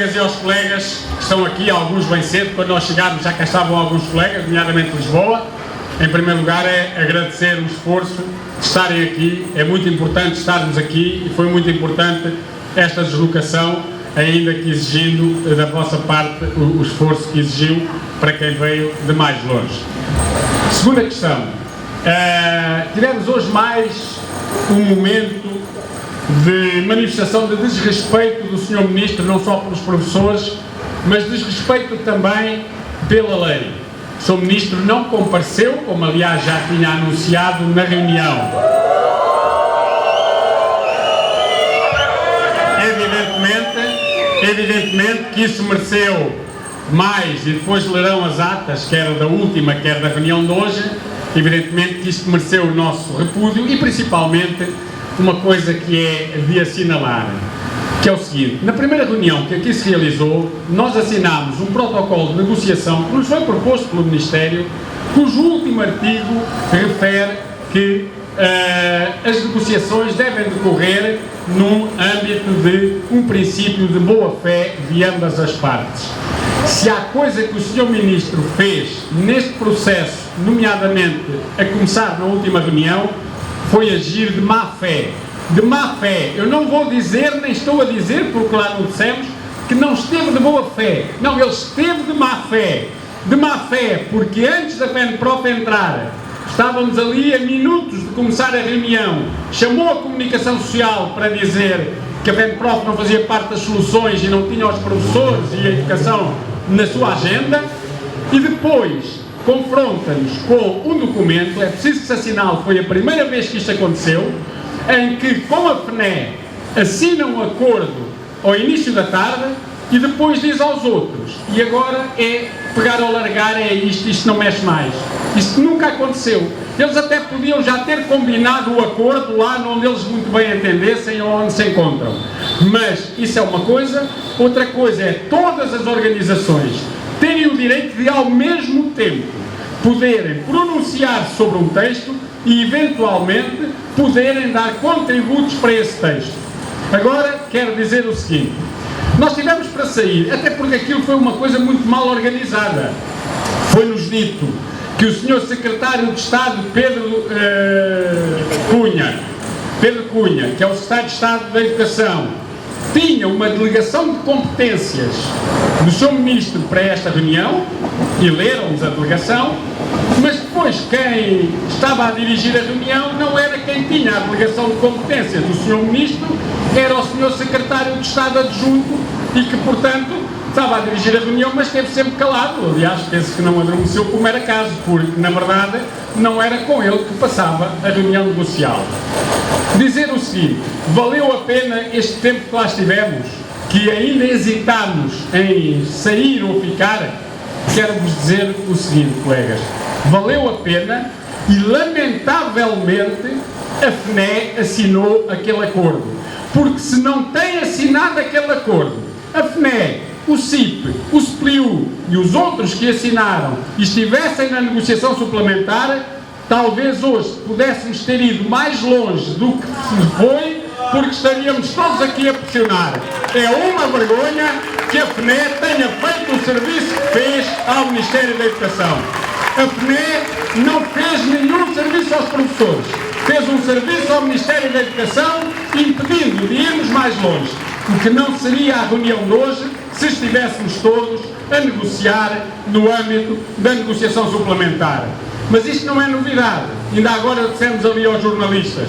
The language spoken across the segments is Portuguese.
colegas e aos colegas que estão aqui, alguns bem cedo, quando nós chegámos já cá estavam alguns colegas, nomeadamente de Lisboa. Em primeiro lugar é agradecer o esforço de estarem aqui, é muito importante estarmos aqui e foi muito importante esta deslocação, ainda que exigindo da vossa parte o esforço que exigiu para quem veio de mais longe. Segunda questão, tivemos hoje mais um momento de manifestação de desrespeito do Sr. Ministro, não só pelos professores, mas desrespeito também pela lei. O Sr. Ministro não compareceu, como aliás já tinha anunciado na reunião. Evidentemente que isso mereceu mais, e depois lerão as atas, quer da última, quer da reunião de hoje, evidentemente que isto mereceu o nosso repúdio e principalmente uma coisa que é de assinalar, que é o seguinte: na primeira reunião que aqui se realizou, nós assinámos um protocolo de negociação que nos foi proposto pelo Ministério, cujo último artigo refere que as negociações devem decorrer no âmbito de um princípio de boa-fé de ambas as partes. Se há coisa que o Sr. Ministro fez neste processo, nomeadamente a começar na última reunião, foi agir de má fé. De má fé, eu não vou dizer, nem estou a dizer, porque lá não dissemos, que não esteve de boa fé. Não, ele esteve de má fé. De má fé, porque antes da FENPROF entrar, estávamos ali a minutos de começar a reunião, chamou a comunicação social para dizer que a FENPROF não fazia parte das soluções e não tinha os professores e a educação na sua agenda, e depois confronta-nos com um documento, é preciso que se assinale, foi a primeira vez que isto aconteceu, em que com a FNE assina um acordo ao início da tarde e depois diz aos outros, e agora é pegar ou largar, é isto não mexe mais. Isto nunca aconteceu. Eles até podiam já ter combinado o acordo lá onde eles muito bem entendessem ou onde se encontram. Mas isso é uma coisa, outra coisa é todas as organizações terem o direito de, ao mesmo tempo, poderem pronunciar sobre um texto e, eventualmente, poderem dar contributos para esse texto. Agora, quero dizer o seguinte: nós tivemos para sair, até porque aquilo foi uma coisa muito mal organizada. Foi-nos dito que o Sr. Secretário de Estado, Pedro Cunha, que é o Secretário de Estado da Educação, tinha uma delegação de competências do Sr. Ministro para esta reunião, e leram-nos a delegação, mas depois quem estava a dirigir a reunião não era quem tinha a delegação de competências do Sr. Ministro, era o Sr. Secretário de Estado Adjunto e que, portanto, estava a dirigir a reunião, mas esteve sempre calado. Aliás, penso que não adormeceu como era caso, porque, na verdade, não era com ele que passava a reunião negocial. Dizer o seguinte: valeu a pena este tempo que lá estivemos, que ainda hesitámos em sair ou ficar? Quero-vos dizer o seguinte, colegas: valeu a pena e, lamentavelmente, a FNE assinou aquele acordo. Porque se não tem assinado aquele acordo, a FNE, o CIP, o SPLIU e os outros que assinaram e estivessem na negociação suplementar, talvez hoje pudéssemos ter ido mais longe do que se foi, porque estaríamos todos aqui a pressionar. É uma vergonha que a FNE tenha feito o serviço que fez ao Ministério da Educação. A FNE não fez nenhum serviço aos professores, fez um serviço ao Ministério da Educação, impedindo de irmos mais longe, o que não seria a reunião de hoje se estivéssemos todos a negociar no âmbito da negociação suplementar. Mas isto não é novidade. Ainda agora dissemos ali aos jornalistas: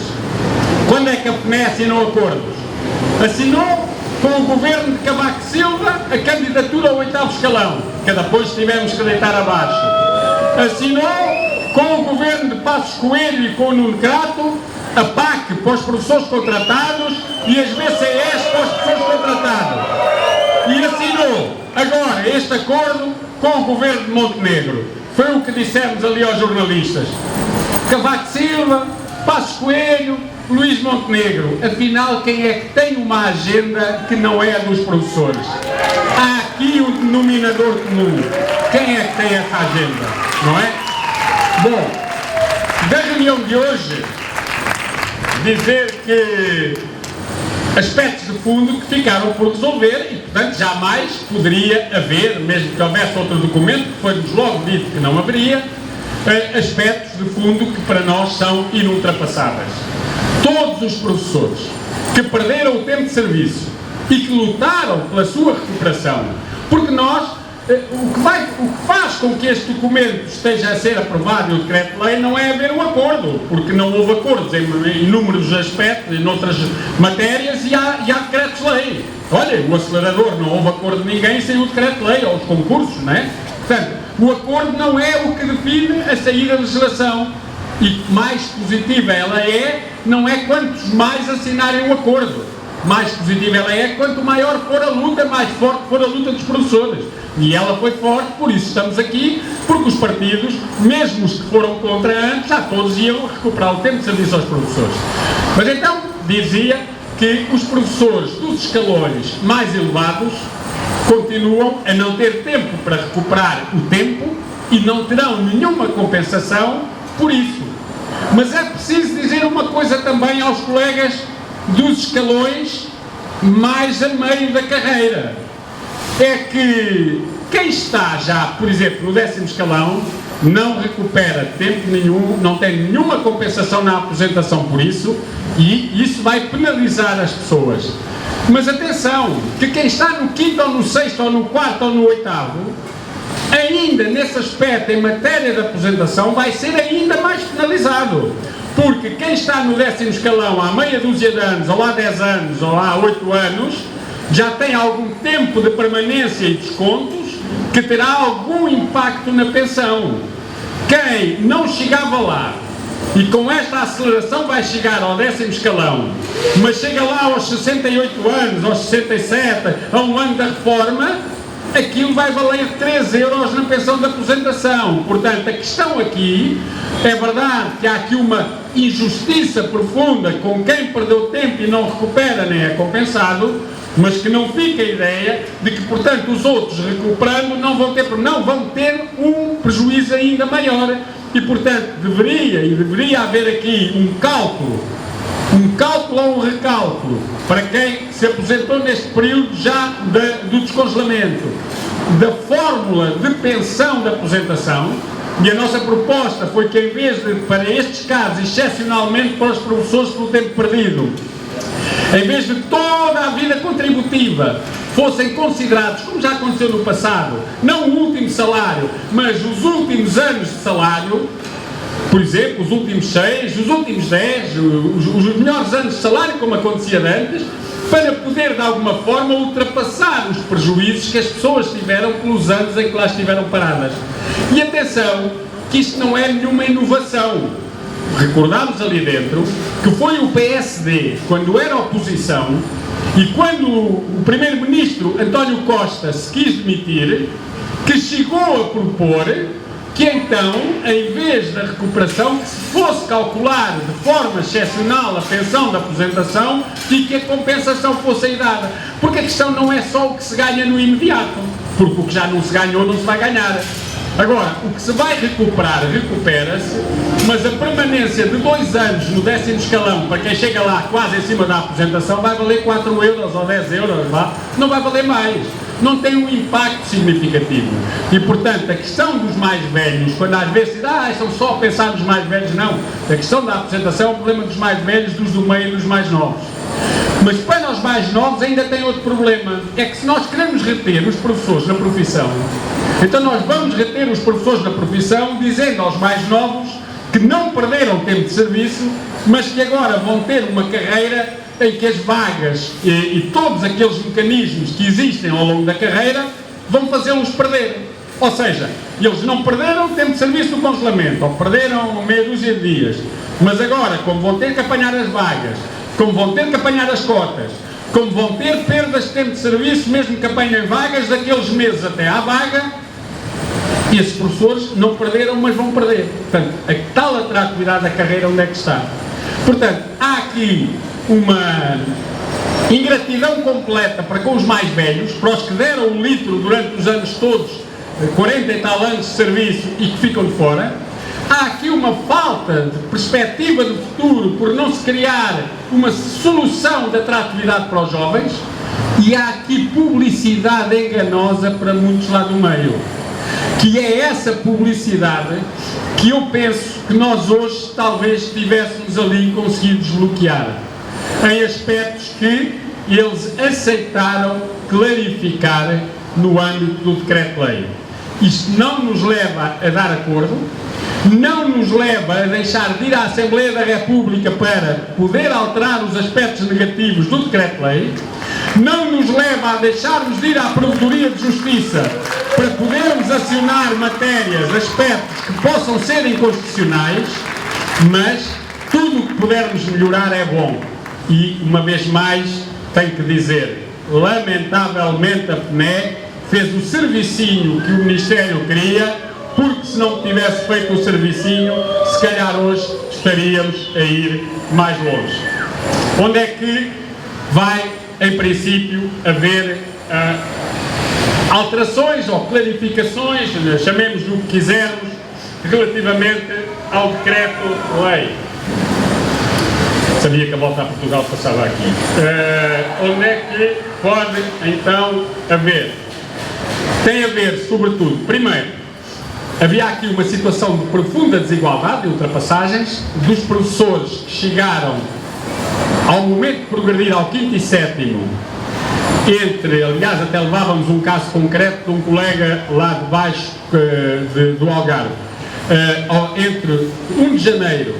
quando é que a FNE assinou acordos? Assinou com o governo de Cavaco Silva a candidatura ao 8º escalão, que depois tivemos que deitar abaixo. Assinou com o governo de Passos Coelho e com o Nuno Crato a PAC para os professores contratados e as BCEs para os professores contratados. E assinou agora este acordo com o governo de Montenegro. Foi o que dissemos ali aos jornalistas. Cavaco Silva, Passos Coelho, Luís Montenegro. Afinal, quem é que tem uma agenda que não é a dos professores? Há aqui um denominador comum. Quem é que tem essa agenda? Não é? Bom, da reunião de hoje, dizer que aspectos de fundo que ficaram por resolver e, portanto, jamais poderia haver, mesmo que houvesse outro documento, que foi-nos logo dito que não haveria, aspectos de fundo que para nós são inultrapassáveis. Todos os professores que perderam o tempo de serviço e que lutaram pela sua recuperação, porque nós, o que faz com que este documento esteja a ser aprovado no decreto-lei não é haver um acordo, porque não houve acordos em inúmeros aspectos, em outras matérias, e há decretos-lei. Olha, o acelerador, não houve acordo de ninguém sem o decreto-lei, ou os concursos, não é? Portanto, o acordo não é o que define a saída da legislação. E mais positiva ela é, não é quantos mais assinarem o acordo. Mais positiva ela é quanto maior for a luta, mais forte for a luta dos professores. E ela foi forte, por isso estamos aqui, porque os partidos, mesmo os que foram contra antes, já todos iam recuperar o tempo de serviço aos professores. Mas então, dizia que os professores dos escalões mais elevados continuam a não ter tempo para recuperar o tempo e não terão nenhuma compensação por isso. Mas é preciso dizer uma coisa também aos colegas dos escalões mais a meio da carreira. É que quem está já, por exemplo, no 10º escalão, não recupera tempo nenhum, não tem nenhuma compensação na aposentação por isso, e isso vai penalizar as pessoas. Mas atenção, que quem está no 5º ou no 6º ou no 4º ou no 8º, ainda nesse aspecto, em matéria de aposentação, vai ser ainda mais penalizado. Porque quem está no 10º escalão há meia dúzia de anos, ou há 10 anos, ou há 8 anos, já tem algum tempo de permanência e descontos que terá algum impacto na pensão. Quem não chegava lá e com esta aceleração vai chegar ao 10º escalão, mas chega lá aos 68 anos, aos 67, a um ano da reforma, aquilo vai valer 3 euros na pensão de aposentação. Portanto, a questão aqui, é verdade que há aqui uma injustiça profunda com quem perdeu tempo e não recupera nem é compensado, mas que não fique a ideia de que, portanto, os outros recuperando não vão ter um prejuízo ainda maior. E, portanto, deveria haver aqui um cálculo ou um recálculo para quem se aposentou neste período já do descongelamento da fórmula de pensão de aposentação. E a nossa proposta foi que, em vez de, para estes casos, excepcionalmente para os professores pelo tempo perdido, em vez de toda a vida contributiva fossem considerados, como já aconteceu no passado, não o último salário, mas os últimos anos de salário, por exemplo, os últimos 6, os últimos 10, os melhores anos de salário, como acontecia antes, para poder, de alguma forma, ultrapassar os prejuízos que as pessoas tiveram pelos anos em que lá estiveram paradas. E atenção, que isto não é nenhuma inovação. Recordámos ali dentro que foi o PSD, quando era oposição, e quando o primeiro-ministro António Costa se quis demitir, que chegou a propor que então, em vez da recuperação, que se fosse calcular de forma excepcional a pensão de aposentação e que a compensação fosse aí dada. Porque a questão não é só o que se ganha no imediato, porque o que já não se ganhou não se vai ganhar. Agora, o que se vai recuperar, recupera-se, mas a permanência de 2 anos no 10º escalão, para quem chega lá quase em cima da aposentação, vai valer 4 euros ou 10 euros, não vai valer mais. Não tem um impacto significativo. E, portanto, a questão dos mais velhos, quando às vezes são só pensar nos mais velhos, não. A questão da aposentação é o problema dos mais velhos, dos do meio e dos mais novos. Mas para os mais novos ainda tem outro problema. É que se nós queremos reter os professores na profissão, então nós vamos reter os professores na profissão dizendo aos mais novos que não perderam tempo de serviço, mas que agora vão ter uma carreira em que as vagas e todos aqueles mecanismos que existem ao longo da carreira vão fazê-los perder. Ou seja, eles não perderam tempo de serviço do congelamento, ou perderam meia dúzia de dias, mas agora, como vão ter que apanhar as vagas, como vão ter que apanhar as cotas, como vão ter perdas de tempo de serviço, mesmo que apanhem vagas, daqueles meses até à vaga, esses professores não perderam, mas vão perder. Portanto, a tal atratividade da carreira, onde é que está? Portanto, há aqui uma ingratidão completa para com os mais velhos, para os que deram o litro durante os anos todos, 40 e tal anos de serviço e que ficam de fora. Há aqui uma falta de perspectiva de futuro por não se criar uma solução de atratividade para os jovens, e há aqui publicidade enganosa para muitos lá do meio, que é essa publicidade que eu penso que nós hoje talvez tivéssemos ali conseguido desbloquear, em aspectos que eles aceitaram clarificar no âmbito do decreto-lei. Isto não nos leva a dar acordo, não nos leva a deixar de ir à Assembleia da República para poder alterar os aspectos negativos do decreto-lei, não nos leva a deixarmos de ir à Provedoria de Justiça para podermos acionar matérias, aspectos que possam ser inconstitucionais, mas tudo o que pudermos melhorar é bom. E, uma vez mais, tenho que dizer, lamentavelmente a FNE fez o servicinho que o Ministério queria, porque se não tivesse feito o servicinho, se calhar hoje estaríamos a ir mais longe. Onde é que vai, em princípio, haver alterações ou clarificações, chamemos do que quisermos, relativamente ao decreto-lei? Sabia que a volta a Portugal passava aqui. Onde é que pode, então, haver? Tem a ver, sobretudo, primeiro, havia aqui uma situação de profunda desigualdade, de ultrapassagens, dos professores que chegaram ao momento de progredir ao 5º e 7º, aliás, até levávamos um caso concreto de um colega lá de baixo do Algarve, entre 1 de janeiro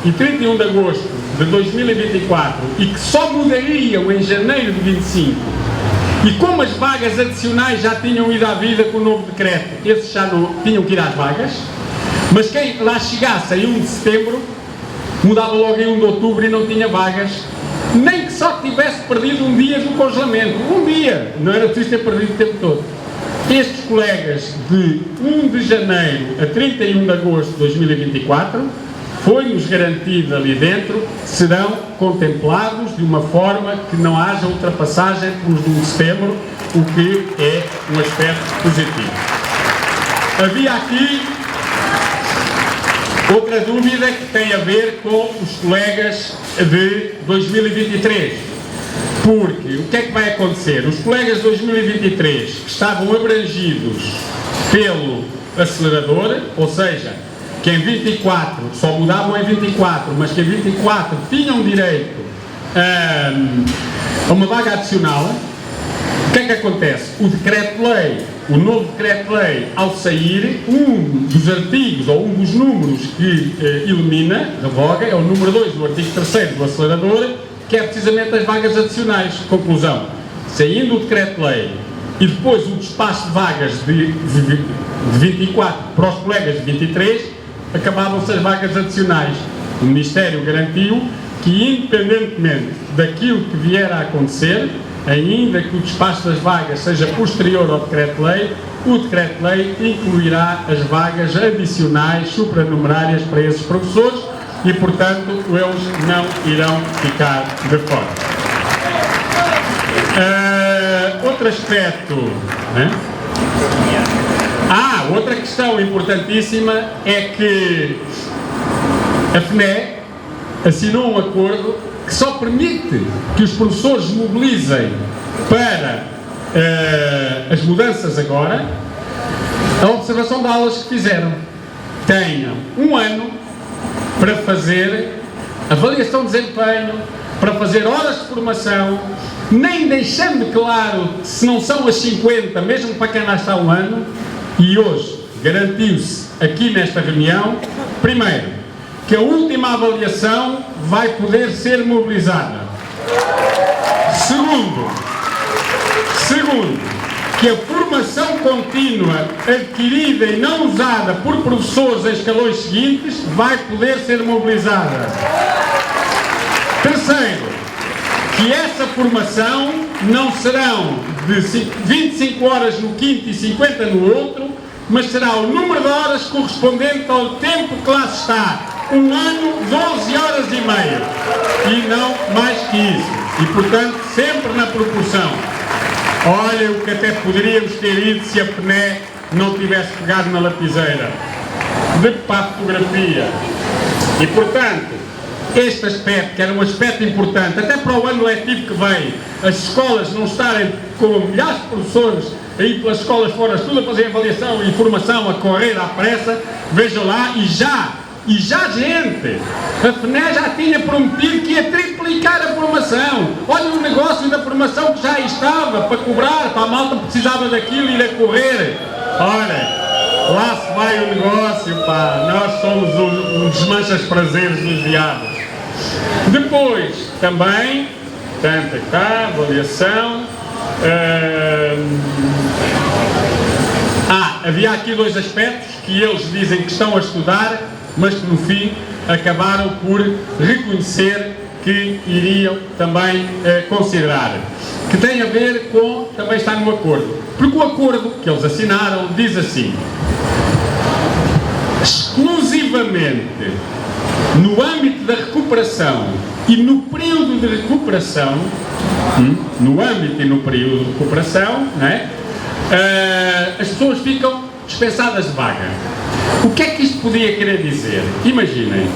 e 31 de agosto de 2024, e que só mudariam em janeiro de 25, e como as vagas adicionais já tinham ido à vida com o novo decreto, esses já não tinham que ir às vagas, mas quem lá chegasse em 1 de setembro, mudava logo em 1 de outubro e não tinha vagas, nem que só tivesse perdido um dia do congelamento. Um dia! Não era preciso ter perdido o tempo todo. Estes colegas de 1 de janeiro a 31 de agosto de 2024, foi-nos garantido ali dentro, serão contemplados de uma forma que não haja ultrapassagem pelos de 1 de setembro, o que é um aspecto positivo. Havia aqui outra dúvida que tem a ver com os colegas de 2023, porque o que é que vai acontecer? Os colegas de 2023 que estavam abrangidos pelo acelerador, ou seja, que em 24 só mudavam em 24, mas que em 24 tinham direito a uma vaga adicional, o que é que acontece? O decreto-lei, o novo decreto-lei, ao sair, um dos artigos ou um dos números que elimina, revoga, é o número 2 do artigo 3º do acelerador, que é precisamente as vagas adicionais. Conclusão: saindo o decreto-lei e depois o despacho de vagas de 24 para os colegas de 23, acabavam-se as vagas adicionais. O Ministério garantiu que, independentemente daquilo que vier a acontecer, ainda que o despacho das vagas seja posterior ao decreto-lei, o decreto-lei incluirá as vagas adicionais supranumerárias para esses professores e, portanto, eles não irão ficar de fora. Outro aspecto, né? Outra questão importantíssima é que a FNE assinou um acordo que só permite que os professores mobilizem para as mudanças agora a observação de aulas que fizeram. Tenham um ano para fazer avaliação de desempenho, para fazer horas de formação, nem deixando claro se não são as 50, mesmo para quem lá está um ano. E hoje garantiu-se aqui nesta reunião, primeiro, que a última avaliação vai poder ser mobilizada. Segundo, que a formação contínua adquirida e não usada por professores em escalões seguintes vai poder ser mobilizada. Terceiro, que essa formação não serão de 25 horas no quinto e 50 no outro, mas será o número de horas correspondente ao tempo que lá se está. Um ano, 12 horas e meia. E não mais que isso. E, portanto, sempre na proporção. Olha o que até poderíamos ter ido se a FNE não tivesse pegado na lapiseira. para a fotografia. E, portanto, este aspecto, que era um aspecto importante, até para o ano letivo que vem, as escolas não estarem com milhares de professores aí pelas escolas fora, tudo a fazer avaliação e formação, a correr à pressa, vejam lá, e já gente, a FNE já tinha prometido que ia triplicar a formação. Olha o negócio da formação que já estava para cobrar, para a malta que precisava daquilo e ir a correr. Olha, lá se vai o negócio, pá, nós somos um desmanchas prazeres dos diabos. Depois, também, tanto está, avaliação, havia aqui dois aspectos que eles dizem que estão a estudar, mas que no fim acabaram por reconhecer que iriam também considerar, que tem a ver com, também está no acordo, porque o acordo que eles assinaram diz assim: exclusivamente no âmbito da recuperação e no período de recuperação, no âmbito e no período de recuperação, não é? As pessoas ficam dispensadas de vaga. O que é que isto podia querer dizer? Imaginem,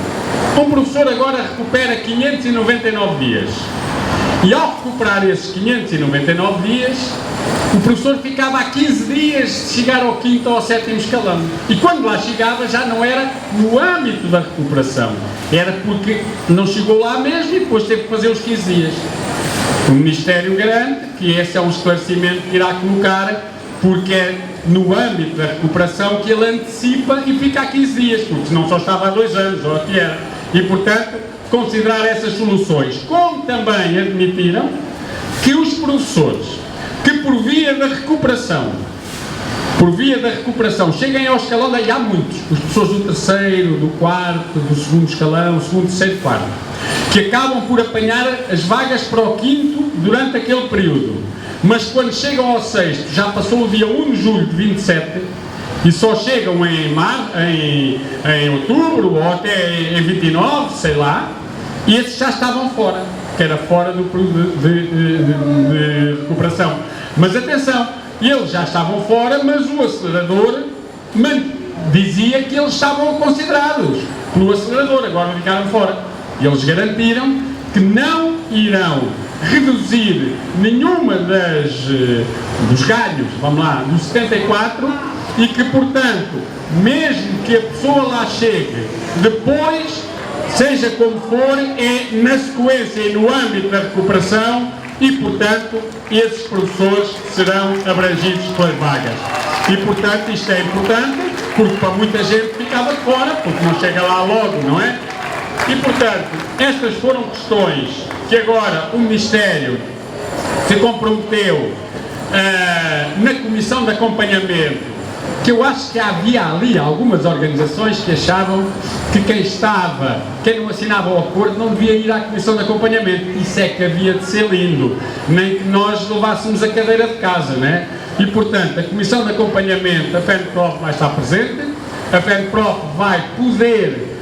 um professor agora recupera 599 dias e ao recuperar esses 599 dias, o professor ficava a 15 dias de chegar ao 5º ou ao 7º escalão. E quando lá chegava já não era no âmbito da recuperação, era porque não chegou lá mesmo e depois teve que fazer os 15 dias. O Ministério garante que esse é um esclarecimento que irá colocar, porque é no âmbito da recuperação que ele antecipa e fica a 15 dias, porque senão só estava há 2 anos, ou o que era. E, portanto, considerar essas soluções. Como também admitiram que os professores que por via da recuperação, cheguem ao escalão, daí há muitos, os professores do 3º, do 4º, do 2º escalão, 2º, 3º, 4º, que acabam por apanhar as vagas para o 5º durante aquele período. Mas quando chegam ao 6º, já passou o dia 1 de julho de 27 e só chegam em outubro ou até em 29, sei lá, e esses já estavam fora, que era fora do período de recuperação. Mas atenção, eles já estavam fora, mas o acelerador dizia que eles estavam considerados pelo acelerador, agora ficaram fora. E eles garantiram que não irão reduzir nenhuma dos ganhos, vamos lá, dos 74, e que, portanto, mesmo que a pessoa lá chegue depois, seja como for, é na sequência e no âmbito da recuperação e, portanto, esses professores serão abrangidos pelas vagas. E, portanto, isto é importante, porque para muita gente ficava de fora, porque não chega lá logo, não é? E, portanto, estas foram questões que agora o Ministério se comprometeu na Comissão de Acompanhamento, que eu acho que havia ali algumas organizações que achavam que quem não assinava o acordo não devia ir à Comissão de Acompanhamento. Isso é que havia de ser lindo, nem que nós levássemos a cadeira de casa, não é? E, portanto, a Comissão de Acompanhamento, a FENPROF vai estar presente, a FENPROF vai poder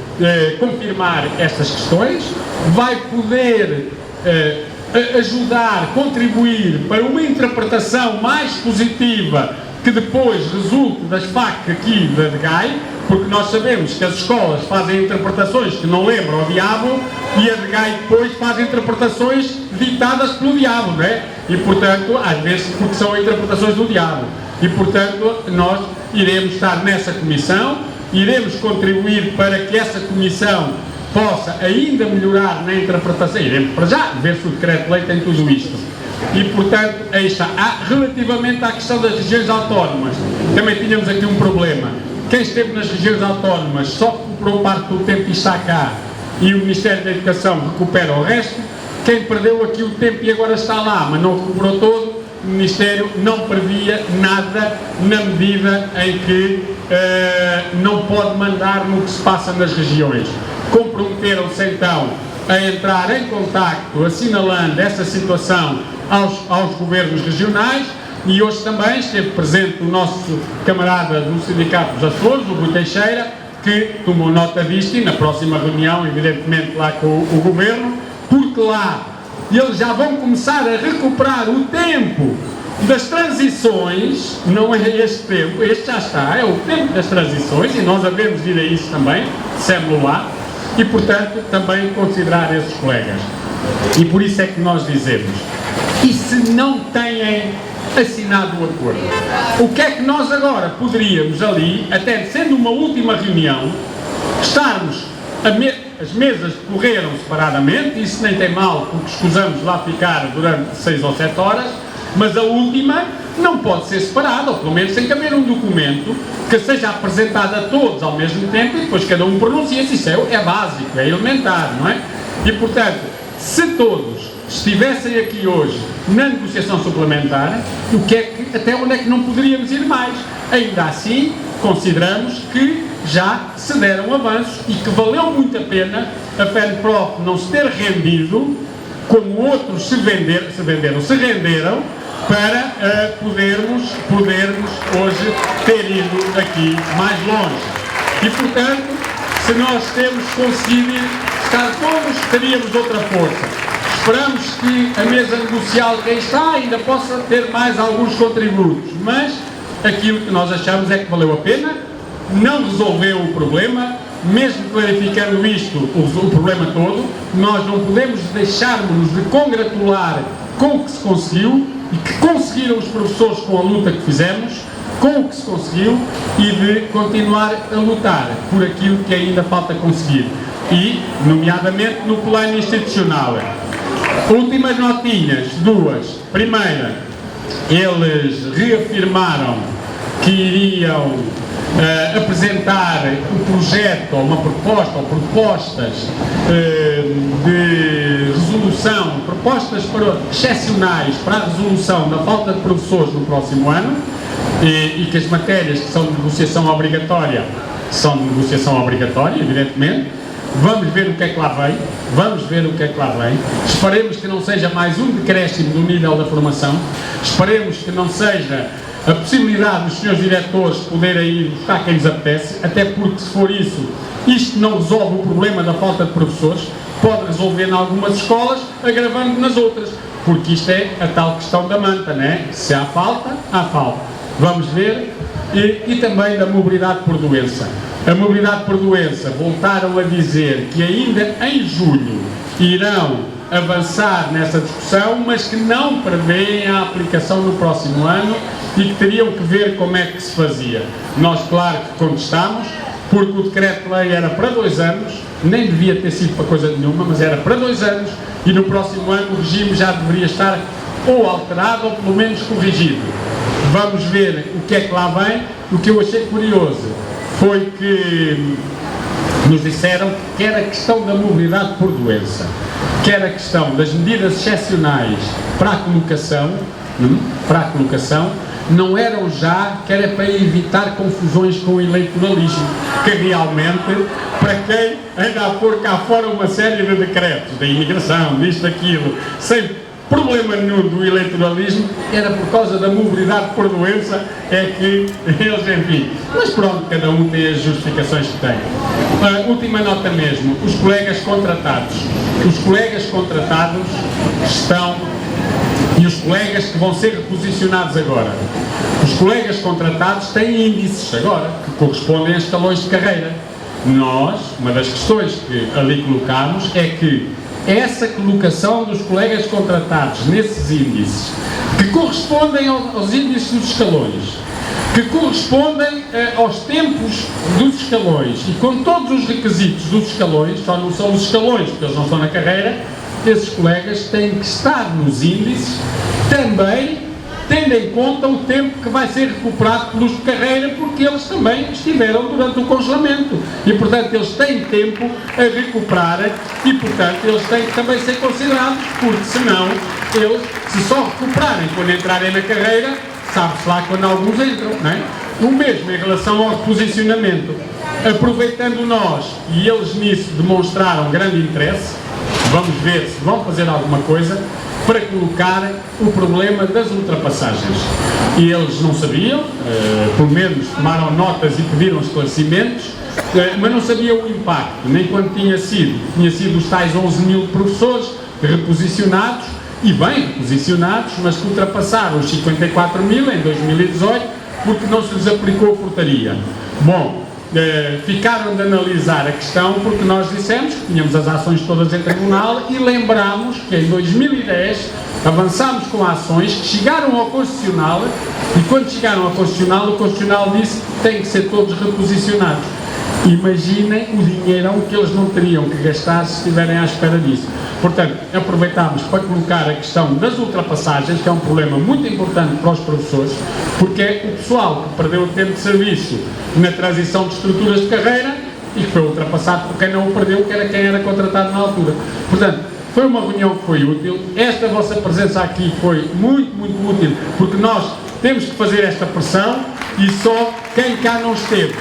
confirmar estas questões, vai poder ajudar, contribuir para uma interpretação mais positiva que depois resulte das FAC aqui da DGAI, porque nós sabemos que as escolas fazem interpretações que não lembram ao diabo e a DGAI depois faz interpretações ditadas pelo diabo, não é? E, portanto, às vezes porque são interpretações do diabo. E, portanto, nós iremos estar nessa comissão, iremos contribuir para que essa comissão possa ainda melhorar na interpretação, iremos para já ver se o decreto-lei tem tudo isto. E, portanto, aí está. Relativamente à questão das regiões autónomas, também tínhamos aqui um problema. Quem esteve nas regiões autónomas só recuperou parte do tempo e está cá, e o Ministério da Educação recupera o resto. Quem perdeu aqui o tempo e agora está lá, mas não recuperou todo, o Ministério não previa nada na medida em que não pode mandar no que se passa nas regiões. Comprometeram-se então a entrar em contacto, assinalando essa situação aos governos regionais, e hoje também esteve presente o nosso camarada do Sindicato dos Açores, o Rui Teixeira, que tomou nota disto, e na próxima reunião, evidentemente, lá com o governo, porque lá eles já vão começar a recuperar o tempo das transições, não é este tempo, este já está, é o tempo das transições, e nós havemos de ir a isso também, dissemos lá, e portanto também considerar esses colegas. E por isso é que nós dizemos, e se não têm assinado o acordo, o que é que nós agora poderíamos ali, até sendo uma última reunião, estarmos, as mesas correram separadamente, isso nem tem mal, porque escusamos lá ficar durante 6 ou 7 horas, mas a última não pode ser separada, ou pelo menos tem que haver um documento que seja apresentado a todos ao mesmo tempo e depois cada um pronuncia-se. Isso é básico, é elementar, não é? E portanto, se todos estivessem aqui hoje na negociação suplementar, até onde é que não poderíamos ir mais? Ainda assim, consideramos que já se deram avanços e que valeu muito a pena a FENPROF não se ter rendido, como outros se renderam, para podermos hoje ter ido aqui mais longe. E portanto, se nós temos conseguido estar todos, teríamos outra força. Esperamos que a mesa negocial que aí está ainda possa ter mais alguns contributos, mas aquilo que nós achamos é que valeu a pena, não resolveu o problema, mesmo clarificando isto, o problema todo, nós não podemos deixar-nos de congratular com o que se conseguiu e que conseguiram os professores com a luta que fizemos, com o que se conseguiu, e de continuar a lutar por aquilo que ainda falta conseguir. E, nomeadamente, no plano institucional. Últimas notinhas, 2. Primeira, eles reafirmaram que iriam apresentar um projeto, ou uma proposta, ou propostas de resolução, propostas excepcionais para a resolução da falta de professores no próximo ano, e que as matérias que são de negociação obrigatória, evidentemente. Vamos ver o que é que lá vem, esperemos que não seja mais um decréscimo do nível da formação, esperemos que não seja a possibilidade dos senhores diretores poderem ir buscar quem lhes apetece, até porque se for isso, isto não resolve o problema da falta de professores, pode resolver em algumas escolas, agravando nas outras, porque isto é a tal questão da manta, não é? Se há falta, há falta. Vamos ver, e também da mobilidade por doença. A mobilidade por doença, voltaram a dizer que ainda em julho irão avançar nessa discussão, mas que não prevêem a aplicação no próximo ano e que teriam que ver como é que se fazia. Nós, claro que contestámos, porque o decreto-lei era para 2 anos, nem devia ter sido para coisa nenhuma, mas era para 2 anos, e no próximo ano o regime já deveria estar ou alterado ou pelo menos corrigido. Vamos ver o que é que lá vem. O que eu achei curioso foi que nos disseram que quer a questão da mobilidade por doença, quer a questão das medidas excepcionais para a colocação, não eram já, que era para evitar confusões com o eleitoralismo, que realmente, para quem anda a pôr cá fora uma série de decretos, da imigração, disto, daquilo, sem problema nenhum do eleitoralismo, era por causa da mobilidade por doença, é que eles, enfim, mas pronto, cada um tem as justificações que tem. Última nota mesmo, os colegas contratados estão, e os colegas que vão ser reposicionados agora, os colegas contratados têm índices agora, que correspondem a escalões de carreira. Nós, uma das questões que ali colocámos é que essa colocação dos colegas contratados nesses índices, que correspondem aos índices dos escalões, que correspondem aos tempos dos escalões e com todos os requisitos dos escalões, só não são os escalões porque eles não estão na carreira, esses colegas têm que estar nos índices também, tendo em conta o tempo que vai ser recuperado pelos de carreira, porque eles também estiveram durante o congelamento e, portanto, eles têm tempo a recuperar e, portanto, eles têm que também ser considerados, porque senão eles, se só recuperarem quando entrarem na carreira, sabe-se lá quando alguns entram, não é? O mesmo em relação ao reposicionamento. Aproveitando nós, e eles nisso demonstraram grande interesse, vamos ver se vão fazer alguma coisa para colocar o problema das ultrapassagens. E eles não sabiam, pelo menos tomaram notas e pediram esclarecimentos, mas não sabiam o impacto, nem quanto tinha sido. Tinha sido os tais 11 mil professores reposicionados e bem reposicionados, mas que ultrapassaram os 54 mil em 2018 porque não se lhes aplicou a portaria. Bom, ficaram de analisar a questão porque nós dissemos que tínhamos as ações todas em tribunal e lembramos que em 2010 avançámos com ações que chegaram ao Constitucional e quando chegaram ao Constitucional, o Constitucional disse que têm que ser todos reposicionados. Imaginem o dinheirão que eles não teriam que gastar se estiverem à espera disso. Portanto, aproveitámos para colocar a questão das ultrapassagens, que é um problema muito importante para os professores, porque é o pessoal que perdeu o tempo de serviço na transição de estruturas de carreira e que foi ultrapassado por quem não o perdeu, que era quem era contratado na altura. Portanto, foi uma reunião que foi útil. Esta vossa presença aqui foi muito, muito útil, porque nós temos que fazer esta pressão e só quem cá não esteve.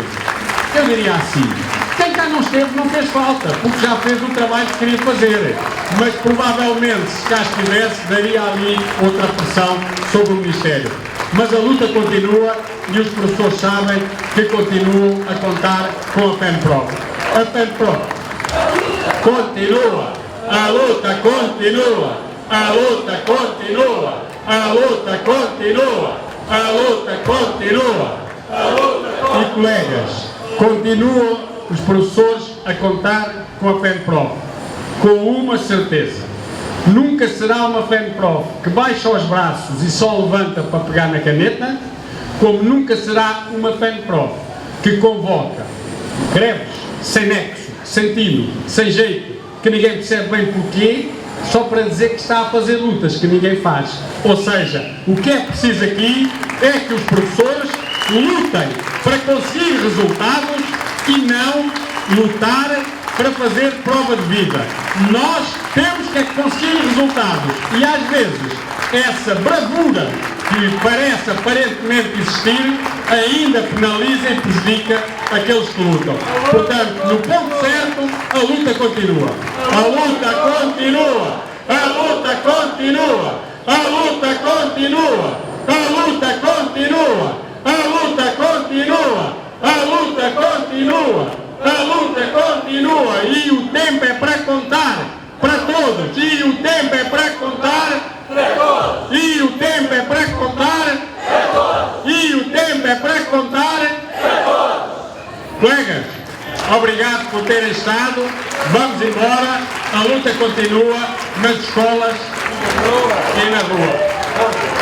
Eu diria assim, quem cá não esteve não fez falta, porque já fez o trabalho que queria fazer, mas provavelmente se cá estivesse daria ali outra pressão sobre o Ministério. Mas a luta continua e os professores sabem que continuam a contar com a FENPROF. A FENPROF continua, a luta continua, a luta continua, a luta continua, a luta continua, a luta continua. E colegas, continuam os professores a contar com a FENPROF, com uma certeza: nunca será uma FENPROF que baixa os braços e só levanta para pegar na caneta, como nunca será uma FENPROF que convoca greves sem nexo, sem tino, sem jeito, que ninguém percebe bem porquê, só para dizer que está a fazer lutas que ninguém faz. Ou seja, o que é preciso aqui é que os professores lutem para conseguir resultados e não lutar para fazer prova de vida. Nós temos que conseguir resultados e às vezes essa bravura que parece aparentemente existir ainda penaliza e prejudica aqueles que lutam. Portanto, no ponto certo, a luta continua. A luta continua. A luta continua. A luta continua. A luta continua. A luta continua, a luta continua, a luta continua e o tempo é para contar para todos, e o tempo é para contar para todos, e o tempo é para contar para todos, e o tempo é para contar para todos. Colegas, obrigado por terem estado, vamos embora, a luta continua nas escolas e na rua.